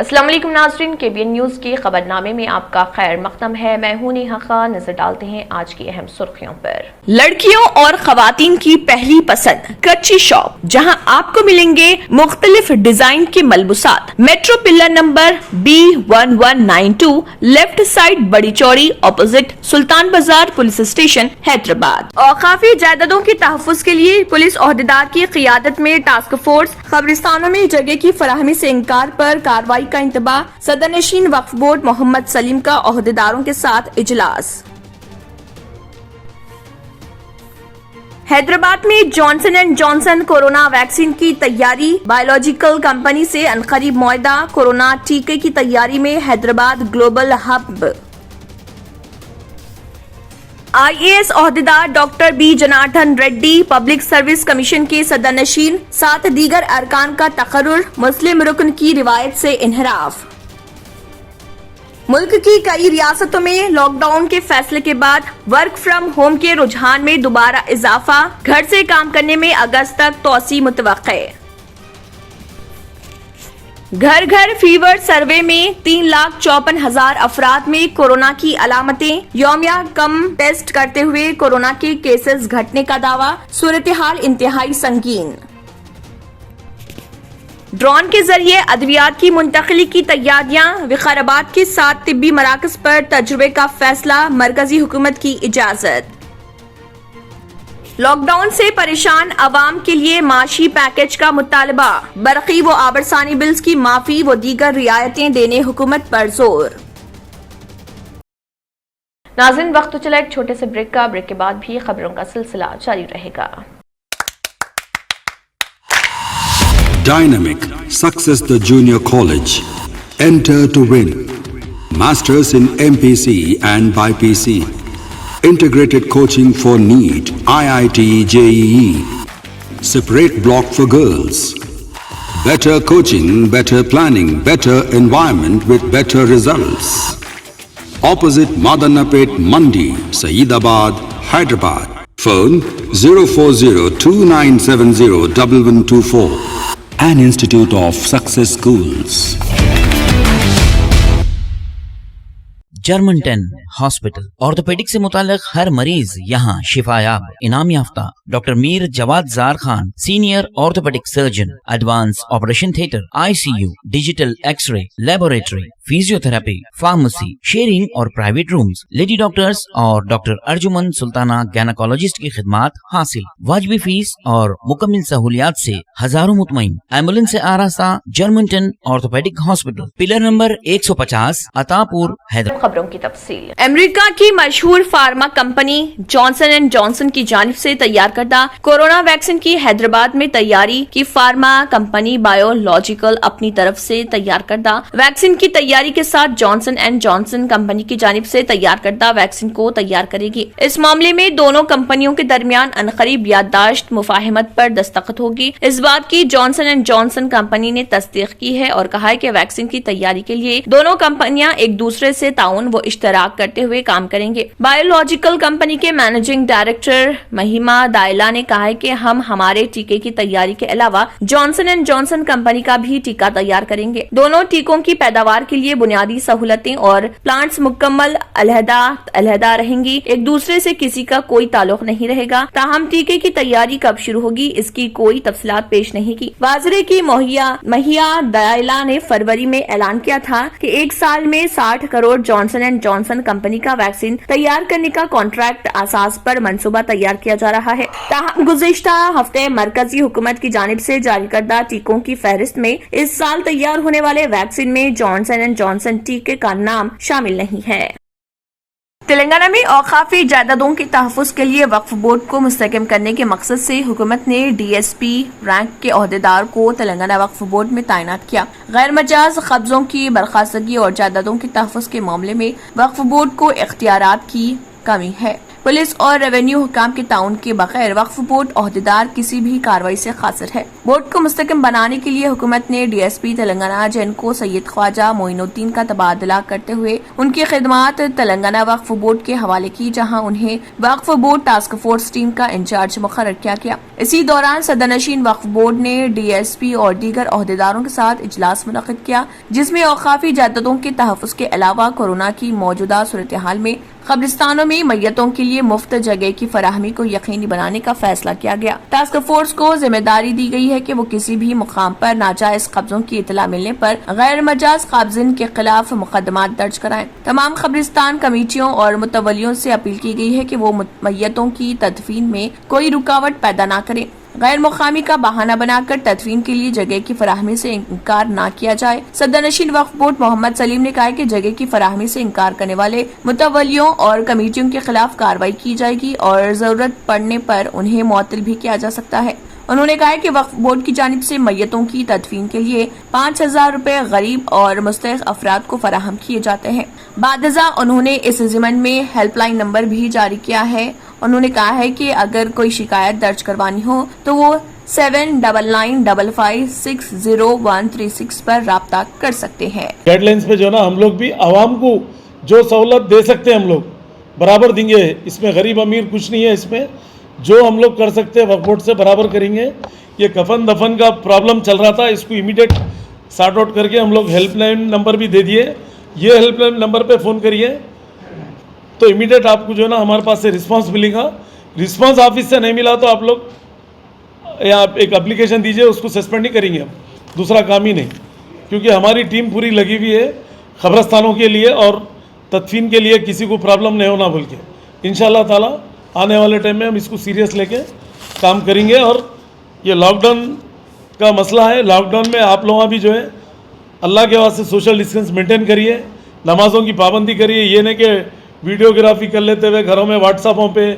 السلام علیکم ناظرین، KBN نیوز کے خبرنامے میں آپ کا خیر مقدم ہے۔ میں ہوں نیہا خان۔ نظر ڈالتے ہیں آج کی اہم سرخیوں پر۔ لڑکیوں اور خواتین کی پہلی پسند کچی شاپ، جہاں آپ کو ملیں گے مختلف ڈیزائن کے ملبوسات۔ Metro pillar number B1192، left side بڑی چوڑی، اپوزٹ سلطان بازار پولیس اسٹیشن، حیدرآباد۔ اوقافی جائیدادوں کے تحفظ کے لیے پولیس عہدیدار کی قیادت میں ٹاسک فورس۔ قبرستانوں میں جگہ کی فراہمی سے انکار پر کارروائی کا انتباہ۔ صدر نشین وقف بورڈ محمد سلیم کا عہدیداروں کے ساتھ اجلاس۔ حیدرآباد میں Johnson and Johnson corona vaccine کی تیاری۔ بایولوجیکل کمپنی سے عنقریب معاہدہ۔ کورونا ٹیکے کی تیاری میں حیدرآباد گلوبل ہب۔ IAS عہدیدار doctor B Janardhan Reddy public service commission کے صدر نشین، 7 دیگر ارکان کا تقرر۔ مسلم رکن کی روایت سے انحراف۔ ملک کی کئی ریاستوں میں لاک ڈاؤن کے فیصلے کے بعد ورک فرام ہوم کے رجحان میں دوبارہ اضافہ۔ گھر سے کام کرنے میں اگست تک توسیع متوقع۔ گھر گھر فیور سروے میں 3,54,000 افراد میں کورونا کی علامتیں۔ یومیہ کم ٹیسٹ کرتے ہوئے کورونا کے کیسز گھٹنے کا دعویٰ۔ صورتحال انتہائی سنگین۔ ڈرون کے ذریعے ادویات کی منتقلی کی تیاریاں۔ وقار کے 7 طبی مراکز پر تجربے کا فیصلہ۔ مرکزی حکومت کی اجازت۔ لاک ڈاؤن سے پریشان عوام کے لیے معاشی پیکج کا مطالبہ۔ برقی و آبرسانی بلز کی معافی و دیگر رعایتیں دینے حکومت پر زور۔ ناظرین، وقت تو چلا ایک چھوٹے سے بریک کا۔ بریک کے بعد بھی خبروں کا سلسلہ جاری رہے گا۔ Dynamic Success the Junior College. Enter to win. Masters in MPC and BPC. Integrated coaching for NEET, IIT, JEE. Separate block for girls. Better coaching, better planning, better environment with better results. Opposite Madanapet Mandi, Saeedabad, Hyderabad. Phone 04029701124. An Institute of Success Schools. Germanton hospital orthopaedic سے متعلق ہر مریض یہاں شفا یاب۔ انعام یافتہ doctor میر جواد زار Khan, senior orthopaedic surgeon, advance operation theatre, ICU، digital X ray, laboratory, physio therapy, pharmacy, sharing اور پرائیویٹ رومز، لیڈی ڈاکٹرز اور ڈاکٹر ارجمن سلطانہ گینیکولوجسٹ کی خدمات حاصل۔ واجبی فیس اور مکمل سہولیات سے ہزاروں مطمئن۔ ایمبولینس سے آراستہ Germanton orthopaedic hospital, pillar number 150، Attapur, Hyderabad. خبروں کی تفصیل۔ امریکہ کی مشہور pharma company Johnson and Johnson کی جانب سے تیار کردہ کورونا ویکسین کی حیدرآباد میں تیاری کی۔ فارما کمپنی بایولوجیکل اپنی طرف سے تیار کردہ ویکسین کی تیاری کے ساتھ جانسن اینڈ جانسن کمپنی کی جانب سے تیار کردہ ویکسین کو تیار کرے گی۔ اس معاملے میں دونوں کمپنیوں کے درمیان عنقریب یادداشت مفاہمت پر دستخط ہوگی۔ اس بات کی جانسن اینڈ جانسن کمپنی نے تصدیق کی ہے اور کہا ہے کہ ویکسین کی تیاری کے لیے دونوں کمپنیاں ایک دوسرے سے تعاون و اشتراک کرتے ہوئے کام کریں گے۔ بایولوجیکل کمپنی کے مینیجنگ ڈائریکٹر مہیما دائلا نے کہا ہے کہ ہم ہمارے ٹیکے کی تیاری کے علاوہ جانسن اینڈ جانسن کمپنی کا بھی ٹیکہ تیار کریں گے۔ دونوں ٹیکوں کی پیداوار کے لیے بنیادی سہولتیں اور پلانٹس مکمل علیحدہ رہیں گی، ایک دوسرے سے کسی کا کوئی تعلق نہیں رہے گا۔ تاہم ٹیکے کی تیاری کب شروع ہوگی اس کی کوئی تفصیلات پیش نہیں کی۔ وزیر کی مہیا دائلا نے فروری میں اعلان کیا تھا کہ ایک سال میں 60 crore Johnson and Johnson company کا ویکسین تیار کرنے کا کانٹریکٹ اساس پر منصوبہ تیار کیا جا رہا ہے۔ تاہم گزشتہ ہفتے مرکزی حکومت کی جانب سے جاری کردہ ٹیکوں کی فہرست میں اس سال تیار ہونے والے ویکسین میں جانسن اینڈ جانسن ٹیکے کا نام شامل نہیں ہے۔ تلنگانہ میں اوقافی جائیدادوں کے تحفظ کے لیے وقف بورڈ کو مستحکم کرنے کے مقصد سے حکومت نے DSP رینک کے عہدیدار کو تلنگانہ وقف بورڈ میں تعینات کیا۔ غیر مجاز قبضوں کی برخاستگی اور جائیدادوں کے تحفظ کے معاملے میں وقف بورڈ کو اختیارات کی کمی ہے۔ पुलिस और रेवेन्यू हुकाम के ताउन के बगैर वक्फ बोर्ड ओहदेदार किसी भी कार्रवाई से खासिर है। बोर्ड को मुस्तकम बनाने के लिए हुकूमत ने DSP तेलंगाना जिनको सैयद ख्वाजा मोइनुद्दीन का तबादला करते हुए उनकी खिदमात तेलंगाना वक्फ बोर्ड के हवाले की, जहां उन्हें वक्फ बोर्ड टास्क फोर्स टीम का इंचार्ज मुकर्रर किया गया। इसी दौरान सदरनशीन वक्फ बोर्ड ने DSP और दीगर ओहदेदारों के साथ इजलास मुनक्किद किया, जिसमें औकाफी जायदादों के तहफ़्फ़ुज़ के अलावा कोरोना की मौजूदा सूरत हाल में कब्रिस्तानों में मैयतों के लिए मुफ्त जगह की फराहमी को यकीनी बनाने का फैसला किया गया। टास्क फोर्स को जिम्मेदारी दी गई है कि वो किसी भी मुकाम पर नाजायज कब्जों की इतला मिलने पर गैर मजाज काबिज़िन के खिलाफ मुकदमात दर्ज कराएं। तमाम कब्रिस्तान कमेटियों और मुतवलियों से अपील की गई है कि वो मैयतों की तदफीन में कोई रुकावट पैदा न करें। गैर मुकामी का बहाना बनाकर तदफीन के लिए जगह की फराहमी से इनकार न किया जाए। सदरनशीन वक्फ बोर्ड मोहम्मद सलीम ने कहा है कि जगह की फराहमी से इनकार करने वाले मुतवलियों और कमेटियों के खिलाफ कार्रवाई की जाएगी और जरूरत पड़ने पर उन्हें मुअत्तल भी किया जा सकता है। उन्होंने कहा कि वक्फ बोर्ड की जानिब से मैयतों की तदफीन के लिए 5,000 रुपए गरीब और मुस्तहिक़ अफराद को फराहम किए जाते हैं। बादजा उन्होंने इस ज़िमन में हेल्पलाइन नंबर भी जारी किया है। उन्होंने कहा है कि अगर कोई शिकायत दर्ज करवानी हो तो वो 7995560136 पर राब्ता कर सकते हैं। गाइडलाइंस पे जो ना हम लोग भी आवाम को जो सहूलत दे सकते हैं हम लोग बराबर देंगे। इसमें गरीब अमीर कुछ नहीं है, इसमें जो हम लोग कर सकते हैं वक्फ बोर्ड से बराबर करेंगे। ये कफन दफन का प्रॉब्लम चल रहा था, इसको इमीडिएट सॉर्ट आउट करके हम लोग हेल्पलाइन नंबर भी दे दिए। ये हेल्पलाइन नंबर पे फ़ोन करिए तो इमीडिएट आपको जो है ना हमारे पास से रिस्पांस मिलेगा। रिस्पांस ऑफिस से नहीं मिला तो आप लोग या एक एप्लीकेशन दीजिए, उसको सस्पेंड नहीं करेंगे हम, दूसरा काम ही नहीं, क्योंकि हमारी टीम पूरी लगी हुई है खबरस्तानों के लिए और तदफीन के लिए, किसी को प्रॉब्लम नहीं होना बोल के। इंशाल्लाह ताला आने वाले टाइम में हम इसको सीरियस लेके काम करेंगे। और ये लॉकडाउन का मसला है, लॉकडाउन में आप लोग भी जो है अल्लाह के वास्ते सोशल डिस्टेंस मेंटेन करिए, नमाज़ों की पाबंदी करिए। ये नहीं कि वीडियोग्राफी कर लेते हुए घरों में व्हाट्सएपों पे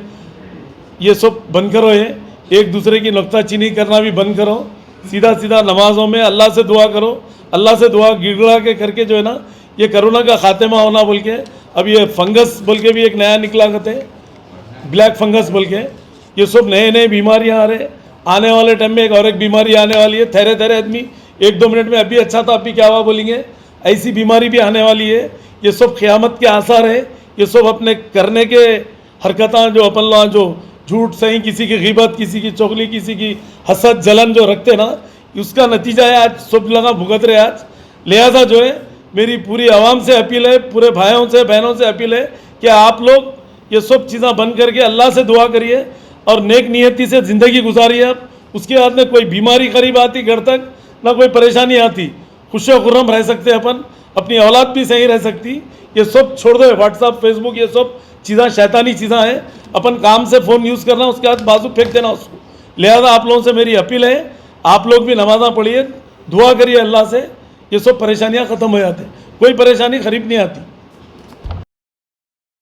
ये सब बंद करो। ये एक दूसरे की नुक्ताचीनी करना भी बंद करो। सीधा सीधा नमाज़ों में अल्लाह से दुआ करो, अल्लाह से दुआ गिड़गड़ा के करके जो है ना ये कोरोना का खात्मा होना बोल के। अब ये फंगस बोल के भी एक नया निकला करते हैं, ब्लैक फंगस बोल के। ये सब नए नए बीमारियाँ आ रहे, आने वाले टाइम में एक और एक बीमारी आने वाली है। ठहरे ठहरे आदमी 1-2 मिनट में अभी अच्छा था अभी क्या हुआ बोलेंगे, ऐसी बीमारी भी आने वाली है। ये सब क़यामत के आसार है। ये सब अपने करने के हरकतां जो अपन लोग जो झूठ सही, किसी की ग़ीबत, किसी की चुगली, किसी की हसद जलन जो रखते ना, उसका नतीजा है आज सब लगा भुगत रहे आज। लिहाजा जो है मेरी पूरी आवाम से अपील है, पूरे भाइयों से बहनों से अपील है कि आप लोग ये सब चीज़ें बंद करके अल्लाह से दुआ करिए और नेक नियति से ज़िंदगी गुजारिए। आप उसके बाद में कोई बीमारी करीब आती घर तक, ना कोई परेशानी आती, खुश खुर्रम रह सकते अपन, अपनी औलाद भी सही रह सकती। ये सब छोड़ दो, व्हाट्सअप फेसबुक ये सब चीज़ें शैतानी चीज़ें हैं। अपन काम से फ़ोन यूज़ करना, उसके बाद बाजू फेंक देना उसको। लिहाजा आप लोगों से मेरी अपील है, आप लोग भी नमाज़ा पढ़िए, दुआ करिए अल्लाह से, ये सब परेशानियाँ ख़त्म हो जाती, कोई परेशानी करीब नहीं आती।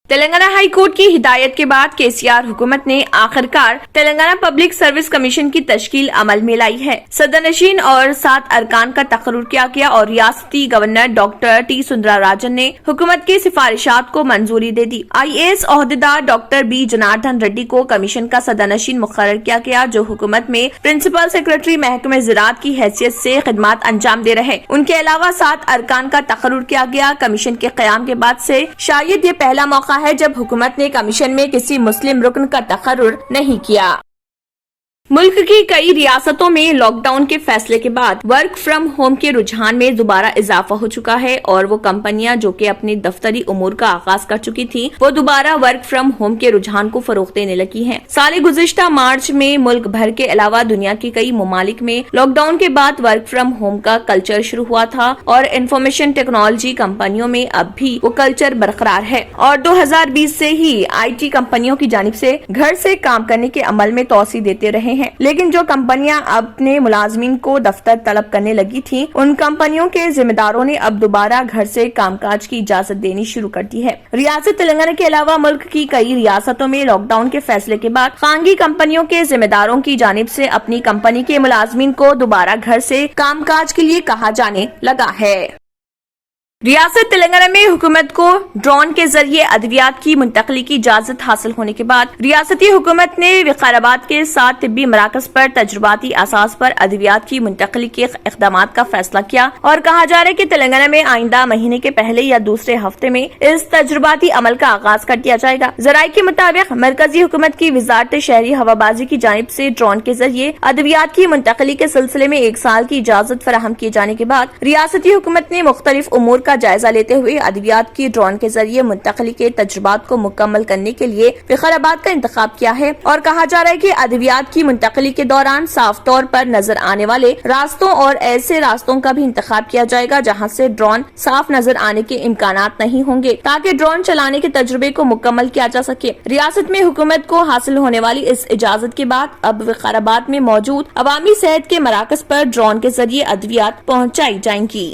तेलंगाना हाई कोर्ट की हिदायत के बाद केसीआर हुकूमत ने आखिरकार तेलंगाना पब्लिक सर्विस कमीशन की तश्कील अमल में लाई है। सदरनशीन और 7 अरकान का तकर्रुर किया गया और रियासती गवर्नर डॉक्टर टी सुंदराराजन ने हुकूमत की सिफारिशात को मंजूरी दे दी। IAS ओहदेदार डॉक्टर बी जनार्दन रेड्डी को कमीशन का सदरनशीन मुकर्रर किया गया, जो हुकूमत में प्रिंसिपल सेक्रेटरी महकमे ज़राअत की हैसियत से खिदमात अंजाम दे रहे। उनके अलावा 7 अरकान का तकर्रुर किया गया। कमीशन के क़याम के बाद से शायद ये पहला मौका है जब हुकूमत ने कमीशन में किसी मुस्लिम रुकन का तकर्रुर नहीं किया। मुल्क की कई रियासतों में लॉकडाउन के फैसले के बाद वर्क फ्रॉम होम के रुझान में दोबारा इजाफा हो चुका है और वो कंपनियां जो कि अपने दफ्तरी उमूर का आगाज कर चुकी थी, वो दोबारा वर्क फ्रॉम होम के रुझान को फरोग देने लगी हैं। साल गुज़िश्ता मार्च में मुल्क भर के अलावा दुनिया के कई ममालिक में लॉकडाउन के बाद वर्क फ्रॉम होम का कल्चर शुरू हुआ था और इंफॉर्मेशन टेक्नोलॉजी कंपनियों में अब भी वो कल्चर बरकरार है और 2020 से ही IT कंपनियों की जानिब से घर से काम करने के अमल में तोसी देते रहे हैं। लेकिन जो कंपनियां अपने मुलाजमीन को दफ्तर तलब करने लगी थी, उन कंपनियों के जिम्मेदारों ने अब दोबारा घर से कामकाज की इजाजत देनी शुरू कर दी है। रियासत तेलंगाना के अलावा मुल्क की कई रियासतों में लॉकडाउन के फैसले के बाद खानगी कंपनियों के जिम्मेदारों की जानिब से अपनी कंपनी के मुलाजमीन को दोबारा घर से कामकाज के लिए कहा जाने लगा है। रियासत तेलंगाना में हुकूमत को ड्रोन के जरिए अद्वियात की मुंतकली की इजाजत हासिल होने के बाद रियासती हुकूमत ने विकाराबाद के 7 तिब्बी मराकज पर तजुर्बाती असास पर अद्वियात की मुंतकली के इकदाम का फैसला किया और कहा जा रहा है कि तेलंगाना में आइंदा महीने के पहले या दूसरे हफ्ते में इस तजुर्बाती अमल का आगाज कर दिया जाएगा। जराये के मुताबिक मरकजी हुकूमत की वजारत शहरी हवाबाजी की जानिब से ड्रोन के जरिए अद्वियात की मुंतकली के सिलसिले में 1 साल की इजाजत फराहम किए जाने के बाद रियासती हुकूमत ने मुख्तलिफ उमूर का जायजा लेते हुए अद्वियात की ड्रोन के जरिए मुंतकली के तजुर्बात को मुकम्मल करने के लिए विकाराबाद का इंतखाब किया है और कहा जा रहा है कि अद्वियात की मुंतकली के दौरान साफ तौर पर नजर आने वाले रास्तों और ऐसे रास्तों का भी इंतखाब किया जाएगा जहां से ड्रोन साफ नजर आने के इम्कानात नहीं होंगे ताकि ड्रोन चलाने के तजुर्बे को मुकम्मल किया जा सके। रियासत में हुकूमत को हासिल होने वाली इस इजाजत के बाद अब विकाराबाद में मौजूद अवामी सेहत के मराकज पर ड्रोन के जरिए अद्वियात पहुँचाई जाएंगी।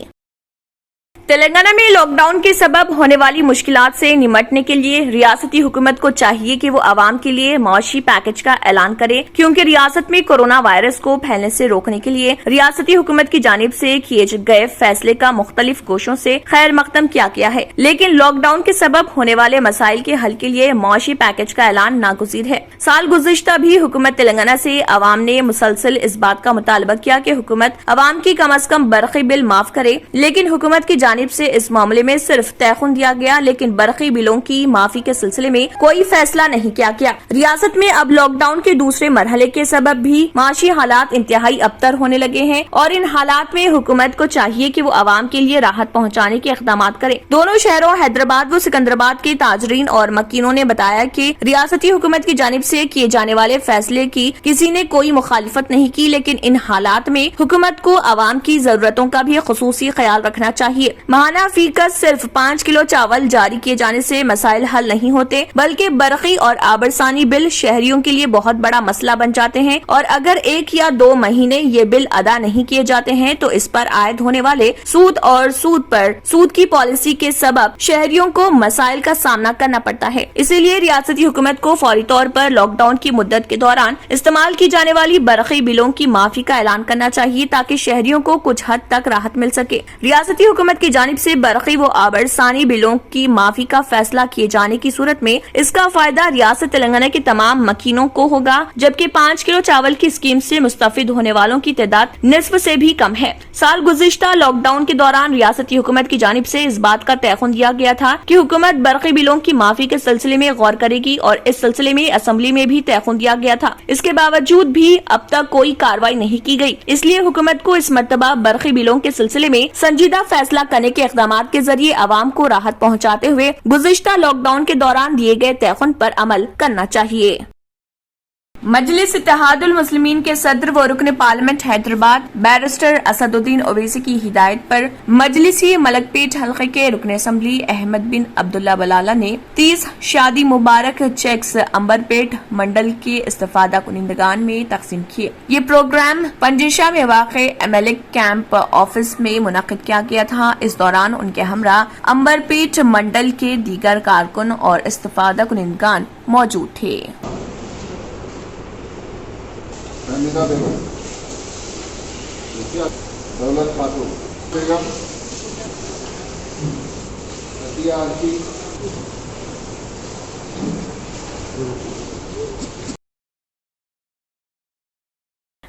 तेलंगाना में लॉकडाउन के सबब होने वाली मुश्किलात से निमटने के लिए रियासती हुकूमत को चाहिए कि वो आवाम के लिए मौशी पैकेज का ऐलान करे, क्योंकि रियासत में कोरोना वायरस को फैलने से रोकने के लिए रियासती हुकूमत की जानिब से किए गए फैसले का मुख्तलिफ गोशों से खैर मकदम किया गया है, लेकिन लॉकडाउन के सबब होने वाले मसाइल के हल के लिए मौशी पैकेज का ऐलान नागुज़ीर है। साल गुज़िश्ता भी हुकूमत तेलंगाना से अवाम ने मुसलसल इस बात का मुतालबा किया कि हुकूमत अवाम की कम अज कम बरक़ी बिल माफ करे, लेकिन हुकूमत की जानिब से इस मामले में सिर्फ तयखुन दिया गया, लेकिन बरक़ी बिलों की माफी के सिलसिले में कोई फैसला नहीं किया गया। रियासत में अब लॉकडाउन के दूसरे मरहले के सबब भी माशी हालात इंतहाई अबतर होने लगे हैं और इन हालात में हुकूमत को चाहिए कि वो आवाम के लिए राहत पहुँचाने के इक़दाम करे। दोनों शहरों हैदराबाद व सिकंदराबाद के ताजरीन और मकीनों ने बताया कि रियासती हुकूमत की जानिब से किए जाने वाले फैसले की किसी ने कोई मुखालिफत नहीं की, लेकिन इन हालात में हुकूमत को आवाम की जरूरतों का भी खुसूसी ख्याल रखना चाहिए। माहाना फीकस सिर्फ 5 किलो चावल जारी किए जाने से मसाइल हल नहीं होते, बल्कि बरक़ी और आबरसानी बिल शहरियों के लिए बहुत बड़ा मसला बन जाते हैं और अगर 1 या 2 महीने ये बिल अदा नहीं किए जाते हैं तो इस पर आयद होने वाले सूद और सूद की पॉलिसी के सबब शहरियों को मसाइल का सामना करना पड़ता है। इसीलिए रियासती हुकूमत को फौरी तौर पर लॉकडाउन की मुद्दत के दौरान इस्तेमाल की जाने वाली बरक़ी बिलों की माफी का ऐलान करना चाहिए ताकि शहरियों को कुछ हद तक राहत मिल सके। रियासती हुकूमत की जानिब से बरक़ी व आबरसानी बिलों की माफी का फैसला किए जाने की सूरत में इसका फायदा रियासत तेलंगाना के तमाम मकीनों को होगा, जबकि 5 किलो चावल की स्कीम से मुस्तफिद होने वालों की तादाद निस्फ से भी कम है। साल गुज़िश्ता लॉकडाउन के दौरान रियासती हुकूमत की जानिब से इस बात का तयखुन दिया गया था कि हुकूमत बरक़ी बिलों की माफी के सिलसिले में गौर करेगी और इस सिलसिले में असम्बली में भी तयखुन दिया गया था। इसके बावजूद भी अब तक कोई कार्रवाई नहीं की गई, इसलिए हुकूमत को इस मरतबा बरक़ी बिलों के सिलसिले में संजीदा फैसला करने के इक़दाम के जरिए आवाम को राहत पहुंचाते हुए गुज़िश्ता लॉकडाउन के दौरान दिए गए तयखुन पर अमल करना चाहिए। मजलिस इत्तेहादुल मुस्लिमीन के सदर व रुकन पार्लियामेंट हैदराबाद बैरिस्टर असदुद्दीन ओवैसी की हिदायत पर मजलिसी मलकपेट हल्के के रुकन असम्बली अहमद बिन अब्दुल्ला बलाला ने 30 शादी मुबारक चेक्स अंबरपेट मंडल के इस्तिफादा कुनिंदगान में तकसीम किए। ये प्रोग्राम पंजिशा में वाक़े MLA कैंप ऑफिस में मुनक़िद किया गया था। इस दौरान उनके हमरा अंबरपेट मंडल के दीगर कारकुन और इस्तिफादा कुनिंदगान मौजूद थे। दौलत खातून बेगम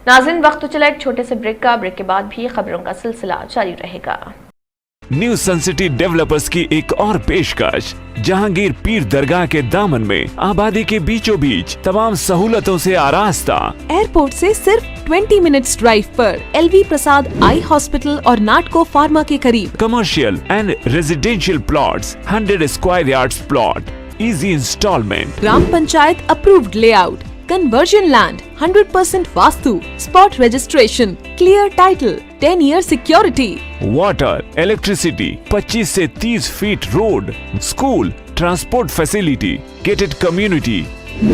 नाज़रीन, वक्त तो चला एक छोटे से ब्रेक का। ब्रेक के बाद भी खबरों का सिलसिला जारी रहेगा। न्यू सन सिटी डेवलपर्स की एक और पेशकश, जहांगीर पीर दरगाह के दामन में आबादी के बीचों बीच तमाम सहूलतों से आरास्ता, एयरपोर्ट से सिर्फ 20 मिनट्स ड्राइव पर LV प्रसाद आई हॉस्पिटल और नाटको फार्मा के करीब। Commercial and residential plots, 100 square yards plot, easy installment, gram panchayat approved layout, conversion land, 100% vastu, spot registration, clear title, 10 year security, water, electricity, 25 से 30 feet road, school, transport facility, gated community.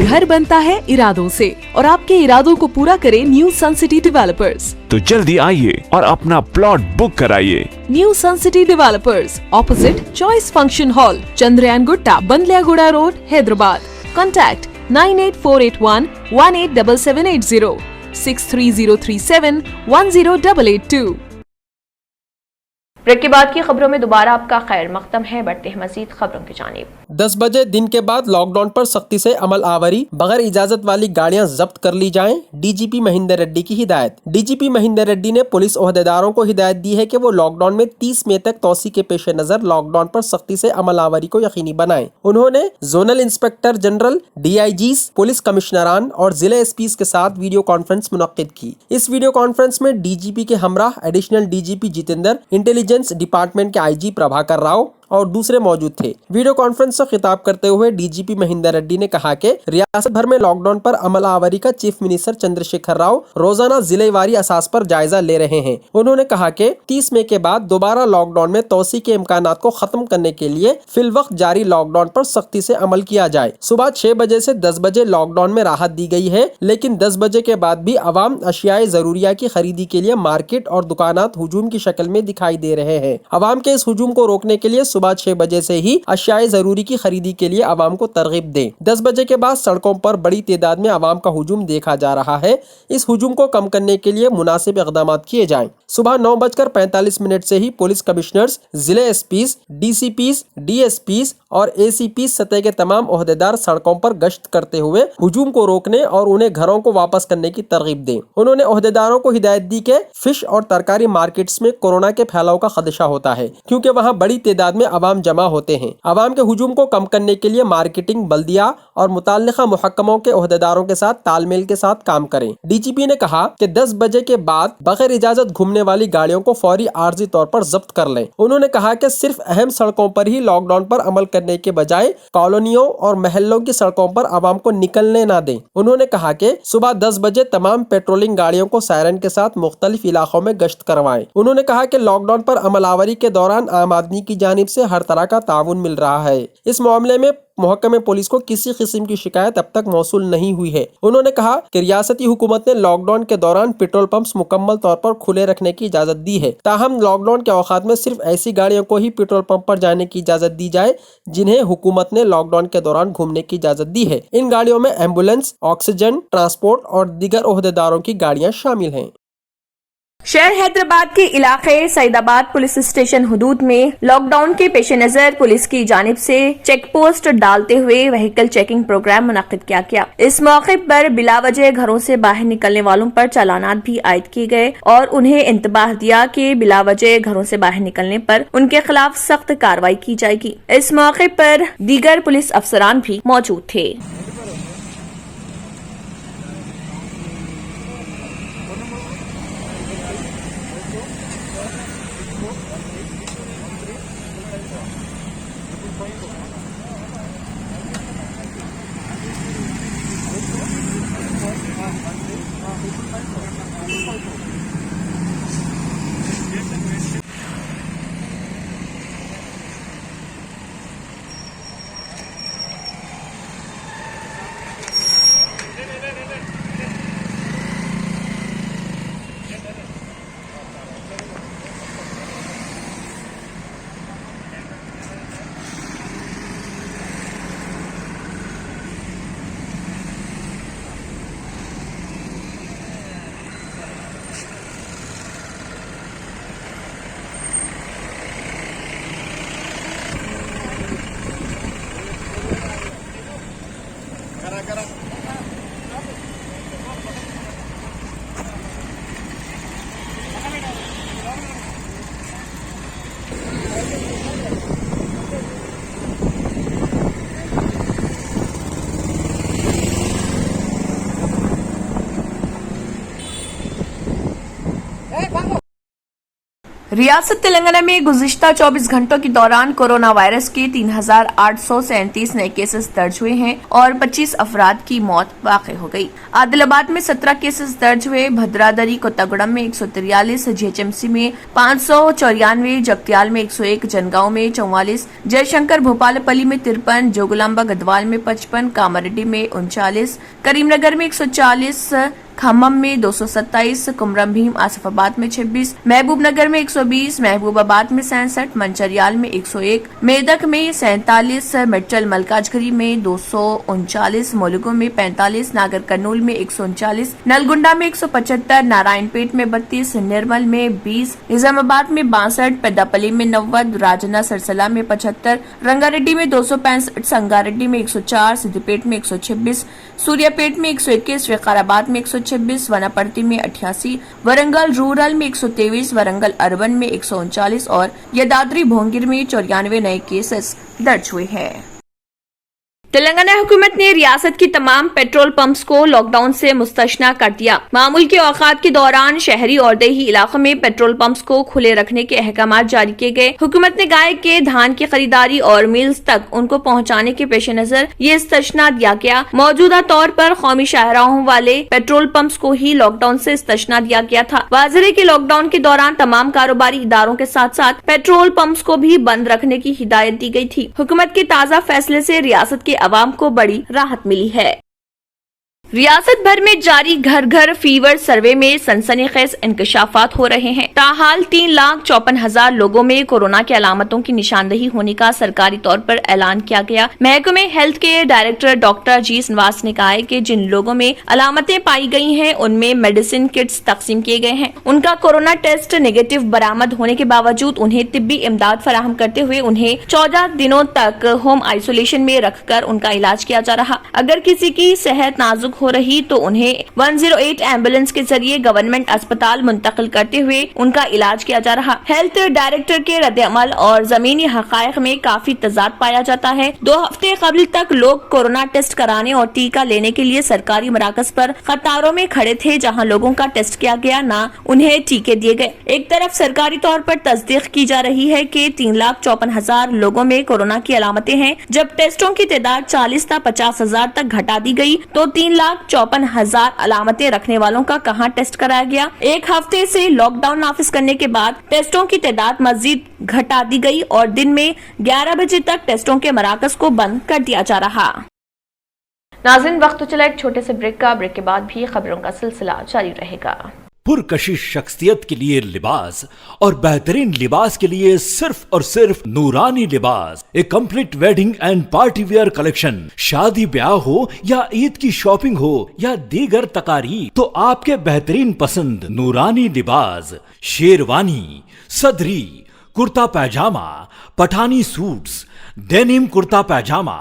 घर बनता है इरादों से और आपके इरादों को पूरा करे न्यू सन सिटी डेवलपर्स। तो जल्दी आइए और अपना प्लॉट बुक कराइए। New sun city developers, opposite choice function hall, Chandrayan Gutta, Bandlaguda road, Hyderabad. Contact 98481 187780, 63037 10882। Break के बाद की खबरों में दोबारा आपका खैर मकदम है। बढ़ते हैं मजीद खबरों की जानिब। 10 बजे दिन के बाद लॉकडाउन पर सख्ती से अमल आवरी, बगैर इजाजत वाली गाड़ियां जब्त कर ली जाएं, डीजीपी महेंद्र रेड्डी की हिदायत। डीजीपी महेंद्र रेड्डी ने पुलिस ओहदेदारों को हिदायत दी है कि वो लॉकडाउन में 30 मई तक तोसी के पेश नजर लॉकडाउन पर सख्ती से अमल आवरी को यकीनी बनाएं। उन्होंने zonal inspector general, DIGs, police कमिश्नरान और जिले एसपीज के साथ वीडियो कॉन्फ्रेंस मुनक्किद की। इस वीडियो कॉन्फ्रेंस में डीजीपी के हमराह additional DGP Jitendra, intelligence department के IG प्रभाकर राव और दूसरे मौजूद थे। वीडियो कॉन्फ्रेंस से खिताब करते हुए डीजीपी महेंद्र रेड्डी ने कहा कि रियासत भर में लॉकडाउन पर अमल आवरी का चीफ मिनिस्टर चंद्रशेखर राव रोजाना जिलेवारी असास पर जायजा ले रहे हैं। उन्होंने कहा कि 30 मई के बाद दोबारा लॉकडाउन में तोसी के इम्कानात को खत्म करने के लिए फिलवक्त जारी लॉकडाउन पर सख्ती से अमल किया जाए। सुबह 6 बजे से 10 बजे लॉकडाउन में राहत दी गई है, लेकिन 10 बजे के बाद भी अवाम अशियाए जरूरिया की खरीदी के लिए मार्केट और दुकानात हुजूम की शक्ल में दिखाई दे रहे हैं। अवाम के इस हुजूम को रोकने के लिए सुबह 6 बजे से ही अशियाए जरूरी की खरीदी के लिए अवाम को तरगीब दें। 10 बजे के बाद सड़कों पर बड़ी तादाद में अवाम का हुजूम देखा जा रहा है। इस हुजूम को कम करने के लिए मुनासिब इक़दाम किए जाएं। सुबह 9:45 से ही पुलिस कमिश्नर्स, जिले एसपीज, DCPs, DSPs और ACPs सतह के तमाम ओहदेदार सड़कों पर गश्त करते हुए हुजूम को रोकने और उन्हें घरों को वापस करने की तरगीब दें। उन्होंने ओहदेदारों को हिदायत दी कि फिश और तरकारी मार्केट्स में कोरोना के फैलाव का खदशा होता है, क्योंकि वहां बड़ी तादाद में अवाम जमा होते हैं। अवाम के हुजूम को कम करने के लिए मार्केटिंग, बल्दिया और मुताल्लिका मुहक्कमों के ओहदेदारों के साथ तालमेल के साथ काम करें। DGP ने कहा कि 10 बजे के बाद बगैर इजाजत घूमने वाली गाड़ियों को फौरी आर्जी तौर पर जब्त कर लें। उन्होंने कहा कि सिर्फ अहम सड़कों पर ही लॉकडाउन पर अमल करने के बजाय कॉलोनियों और महलों की सड़कों पर अवाम को निकलने ना दें। उन्होंने कहा कि सुबह 10 बजे तमाम पेट्रोलिंग गाड़ियों को सायरन के साथ मुख्तलिफ इलाकों में गश्त करवाएं। उन्होंने कहा कि लॉकडाउन पर अमलावरी के दौरान आम आदमी की जानिब से हर तरह का ताउन मिल रहा है। इस मामले में महकमे पुलिस को किसी किस्म की शिकायत अब तक मौसूल नहीं हुई है। उन्होंने कहा कि रियासती हुकूमत ने लॉकडाउन के दौरान पेट्रोल पंप्स मुकम्मल तौर पर खुले रखने की इजाजत दी है। ताहम लॉकडाउन के औकात में सिर्फ ऐसी गाड़ियों को ही पेट्रोल पंप पर जाने की इजाजत दी जाए जिन्हें हुकूमत ने लॉकडाउन के दौरान घूमने की इजाजत दी है। इन गाड़ियों में एम्बुलेंस, ऑक्सीजन ट्रांसपोर्ट और दीगर ओहदेदारों की गाड़ियां शामिल हैं। शहर हैदराबाद के इलाके सईदाबाद पुलिस स्टेशन हुदूद में लॉकडाउन के पेश नजर पुलिस की जानिब से चेक पोस्ट डालते हुए व्हीकल चेकिंग प्रोग्राम मुनक्किद किया गया। इस मौके पर बिलावजह घरों से बाहर निकलने वालों पर चालानात भी आयद किए गए और उन्हें इंतबाह दिया कि बिलावजह घरों से बाहर निकलने पर उनके खिलाफ सख्त कार्रवाई की जाएगी। इस मौके पर दीगर पुलिस अफसरान भी मौजूद थे। रियासत तेलंगाना में गुज़िश्ता 24 घंटों के दौरान कोरोना वायरस के 3,837 नए केसेस दर्ज हुए हैं और 25 अफराद की मौत वाक़ई हो गई। आदिलाबाद में 17 केसेस दर्ज हुए, भद्रादरी कोत्तागुड़म में 143, GHMC में 594, जगत्याल में 101, जनगांव में 44, जयशंकर भोपालपल्ली में 53, जोगुलांबा गढ़वाल में 55, कामारेड्डी में 39, करीमनगर में 140, खम्मम में 227, कुमरम भीम आसिफाबाद में 26, महबूब नगर में 120, महबूबाबाद में 67, मंचरियाल में 101, मेदक में 47, मिट्टल मलकाजगिरी में 239, मुलुगु में 45, नागर कर्नूल में 139, नलगुंडा में 175, नारायणपेट में 32, निर्मल में 20, निजामाबाद में 62, पेद्दापल्ली में 90, राजना सरसला में 75, रंगारेड्डी में 265, संगारेड्डी में 104, सिद्दीपेट में 126, सूर्यापेट में 121, विकाराबाद में 126, वनापर्ती में 88, वरंगल रूरल में 123, वरंगल अर्बन में 139 और यदाद्री भोंगिर में 94 नए केसेस दर्ज हुए हैं। तेलंगाना हुकूमत ने रियासत की तमाम पेट्रोल पंप्स को लॉकडाउन से मुस्तस्ना कर दिया। मामूल के औकात के दौरान शहरी और देही इलाकों में पेट्रोल पंप्स को खुले रखने के अहकाम जारी किए गए। हुकूमत ने गाय के धान की खरीदारी और मिल्स तक उनको पहुंचाने के पेश नजर ये इस्तस्ना दिया गया। मौजूदा तौर पर कौमी शाहराहों वाले पेट्रोल पंप्स को ही लॉकडाउन से इस्तस्ना दिया गया था। वाज़ेह है कि लॉकडाउन के दौरान तमाम कारोबारी इदारों के साथ साथ पेट्रोल पंप्स को भी बंद रखने की हिदायत दी गई थी। हुकूमत के ताज़ा फैसले से रियासत के अवाम को बड़ी राहत मिली है। रियासत भर में जारी घर घर फीवर सर्वे में सनसनीखेज इंकशाफात हो रहे हैं। ताहाल 3,54,000 लोगों में कोरोना की अलामतों की निशानदही होने का सरकारी तौर पर ऐलान किया गया। महकमे हेल्थ के डायरेक्टर डॉक्टर जी श्रीनिवास ने कहा है कि जिन लोगों में अलामतें पाई गई हैं उनमें मेडिसिन किट्स तकसीम किए गए हैं। उनका कोरोना टेस्ट नेगेटिव बरामद होने के बावजूद उन्हें तिब्बी इमदाद फराहम करते हुए उन्हें 14 दिनों तक होम आइसोलेशन में रखकर उनका इलाज किया जा रहा। अगर किसी की सेहत नाजुक हो रही तो उन्हें 108 एम्बुलेंस के जरिए गवर्नमेंट अस्पताल मुंतकिल करते हुए उनका इलाज किया जा रहा। हेल्थ डायरेक्टर के रद्द-ए-अमल और जमीनी हकायक में काफी तजाद पाया जाता है। 2 हफ्ते कबल तक लोग कोरोना टेस्ट कराने और टीका लेने के लिए सरकारी मराकज पर कतारों में खड़े थे, जहां लोगों का टेस्ट किया गया, ना उन्हें टीके दिए गए। एक तरफ सरकारी तौर पर तस्दीक की जा रही है कि 3,54,000 लोगों में कोरोना की अलामतें हैं। जब टेस्टों की तादाद 40 से 50,000 तक घटा दी गई तो 3,54,000 अलामतें रखने वालों का कहां टेस्ट कराया गया। एक हफ्ते से लॉकडाउन नाफिज करने के बाद टेस्टों की तादाद मजीद घटा दी गई और दिन में 11 बजे तक टेस्टों के मराकज को बंद कर दिया जा रहा। नाज़रीन, वक्त तो चला एक छोटे से ब्रेक का। ब्रेक के बाद भी खबरों का सिलसिला जारी रहेगा। पुरकशिश शख्सियत के लिए लिबास और बेहतरीन लिबास के लिए सिर्फ और सिर्फ Noorani Libas, a complete wedding and party wear collection. शादी ब्याह हो या ईद की शॉपिंग हो या दीगर तकारीब, तो आपके बेहतरीन पसंद नूरानी लिबास, शेरवानी, सदरी, kurta pyjama, Pathani suits, denim kurta pyjama,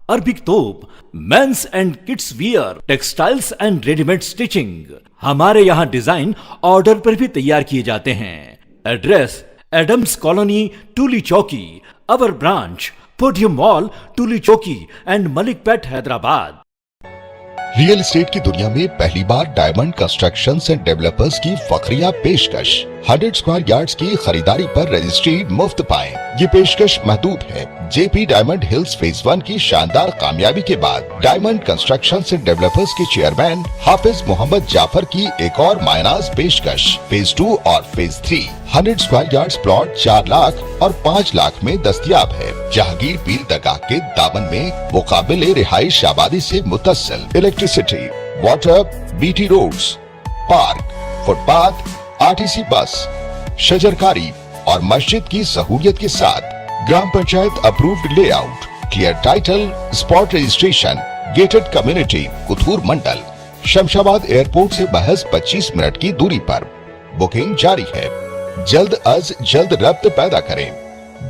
Arabic thobe, men's and kids wear, textiles and readymade stitching. हमारे यहाँ डिजाइन ऑर्डर पर भी तैयार किए जाते हैं। एड्रेस एडम्स कॉलोनी, टूली चौकी, अवर ब्रांच पोडियम मॉल, टूली चौकी एंड मलिकपेट, हैदराबाद। रियल एस्टेट की दुनिया में पहली बार डायमंड कंस्ट्रक्शंस एंड डेवलपर्स की फखरिया पेशकश। 100 स्क्वायर यार्ड्स की खरीदारी पर रजिस्ट्री मुफ्त पाएं। ये पेशकश महदूद है। जेपी डायमंड हिल्स फेज 1 की शानदार कामयाबी के बाद डायमंड कंस्ट्रक्शंस एंड डेवलपर्स के चेयरमैन हाफिज मोहम्मद जाफर की एक और मायनाज पेशकश। फेज 2 और phase 3 100 square yards plot 4 lakh और 5 लाख में दस्तयाब है। जहांगीर पीर दरगाह के दामन में मुकाबिल रिहाइश आबादी से मुतस्सिल। Electricity, water, BT roads, park, footpath, RTC bus, शजरकारी और मस्जिद की सहूलियत के साथ gram panchayat approved layout, clear title, spot registration, gated community, Kothur mandal, Shamshabad airport से महज 25 मिनट की दूरी पर। बुकिंग जारी है। जल्द अज जल्द रब्त पैदा करें।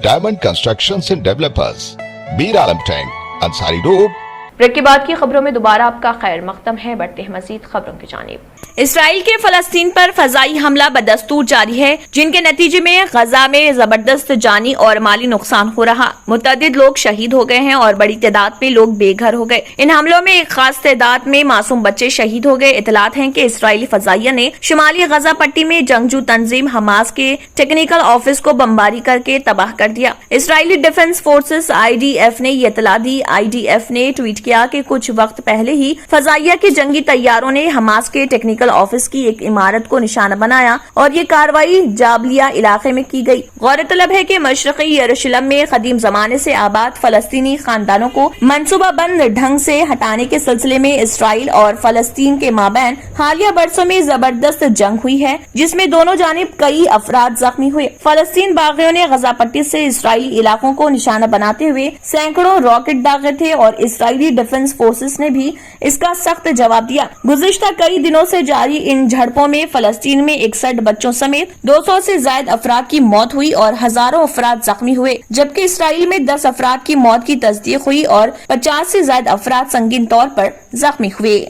Diamond constructions and developers, Mir Alam tank, Ansari road. Break के बाद की खबरों में दोबारा आपका खैर मकदम है। बढ़ते हैं मजीद खबरों की जानिब। इसराइल के फलस्तीन पर फजाई हमला बदस्तूर जारी है, जिनके नतीजे में गजा में जबरदस्त जानी और माली नुकसान हो रहा। मुतअद्दिद लोग शहीद हो गए हैं और बड़ी तादाद में लोग बेघर हो गए। इन हमलों में एक खास तादाद में मासूम बच्चे शहीद हो गए। इतलात हैं कि इसराइली फजाइया ने शुमाली गजा पट्टी में जंगजू तंजीम हमास के टेक्निकल ऑफिस को बमबारी करके तबाह कर दिया। इसराइली डिफेंस फोर्सेस IDF ने ये इतला दी। IDF ने ट्वीट گیا کہ کچھ وقت پہلے ہی فضائیہ کے جنگی طیاروں نے حماس کے ٹیکنیکل آفس کی ایک عمارت کو نشانہ بنایا اور یہ کارروائی جابلیہ علاقے میں کی گئی۔ غور طلب ہے کہ مشرقی یروشلم میں قدیم زمانے سے آباد فلسطینی خاندانوں کو منصوبہ بند ڈھنگ سے ہٹانے کے سلسلے میں اسرائیل اور فلسطین کے مابین حالیہ برسوں میں زبردست جنگ ہوئی ہے، جس میں دونوں جانب کئی افراد زخمی ہوئے۔ فلسطین باغیوں نے غزہ پٹی سے اسرائیلی علاقوں کو نشانہ بناتے ہوئے سینکڑوں راکٹ داغے تھے اور اسرائیلی ڈیفنس فورسز نے بھی اس کا سخت جواب دیا۔ گزشتہ کئی دنوں سے جاری ان جھڑپوں میں فلسطین میں 61 بچوں سمیت 200 سے زائد افراد کی موت ہوئی اور ہزاروں افراد زخمی ہوئے، جبکہ اسرائیل میں 10 افراد کی موت کی تصدیق ہوئی اور 50 سے زائد افراد سنگین طور پر زخمی ہوئے۔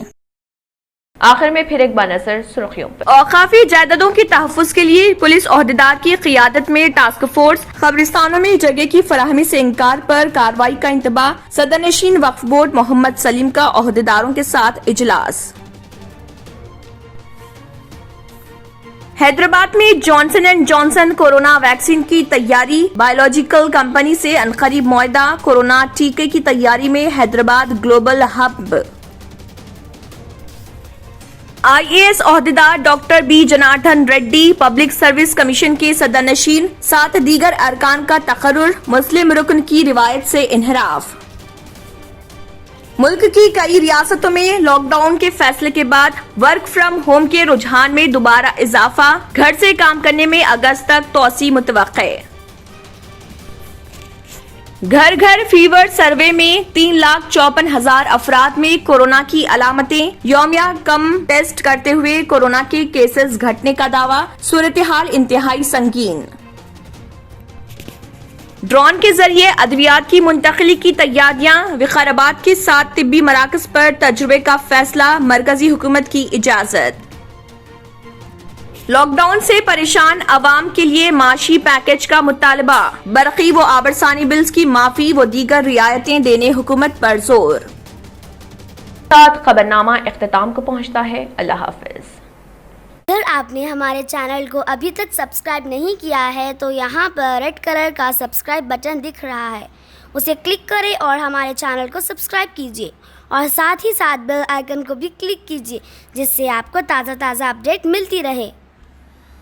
آخر میں پھر ایک بار نظر سرخیوں پر۔ اوقافی جائیدادوں کے تحفظ کے لیے پولیس عہدیدار کی قیادت میں ٹاسک فورس، قبرستانوں میں جگہ کی فراہمی سے انکار پر کارروائی کا انتباہ، صدر نشین وقف بورڈ محمد سلیم کا عہدیداروں کے ساتھ اجلاس۔ حیدرآباد میں Johnson and Johnson corona vaccine کی تیاری، بایولوجیکل کمپنی سے عنقریب معاہدہ، کورونا ٹیکے کی تیاری میں حیدرآباد گلوبل ہب۔ IAS عہدیدار doctor B Janardhan Reddy public service commission کے صدر نشین، 7 دیگر ارکان کا تقرر، مسلم رکن کی روایت سے انحراف۔ ملک کی کئی ریاستوں میں لاک ڈاؤن کے فیصلے کے بعد ورک فرام ہوم کے رجحان میں دوبارہ اضافہ، گھر سے کام کرنے میں اگست تک توسیع متوقع۔ گھر گھر فیور سروے میں 3,54,000 افراد میں کورونا کی علامتیں، یومیہ کم ٹیسٹ کرتے ہوئے کورونا کے کیسز گھٹنے کا دعویٰ، صورتحال انتہائی سنگین۔ ڈرون کے ذریعے ادویات کی منتقلی کی تیاریاں، وقار کے 7 طبی مراکز پر تجربے کا فیصلہ، مرکزی حکومت کی اجازت۔ لاک ڈاؤن سے پریشان عوام کے لیے معاشی پیکج کا مطالبہ، برقی و آبرسانی بلز کی معافی و دیگر رعایتیں دینے حکومت پر زور۔ ساتھ خبرنامہ اختتام کو پہنچتا ہے۔ اللہ حافظ۔ اگر آپ نے ہمارے چینل کو ابھی تک سبسکرائب نہیں کیا ہے تو یہاں پر ریڈ کلر کا سبسکرائب بٹن دکھ رہا ہے، اسے کلک کریں اور ہمارے چینل کو سبسکرائب کیجیے اور ساتھ ہی ساتھ بیل آئیکن کو بھی کلک کیجیے، جس سے آپ کو تازہ اپڈیٹ ملتی رہے۔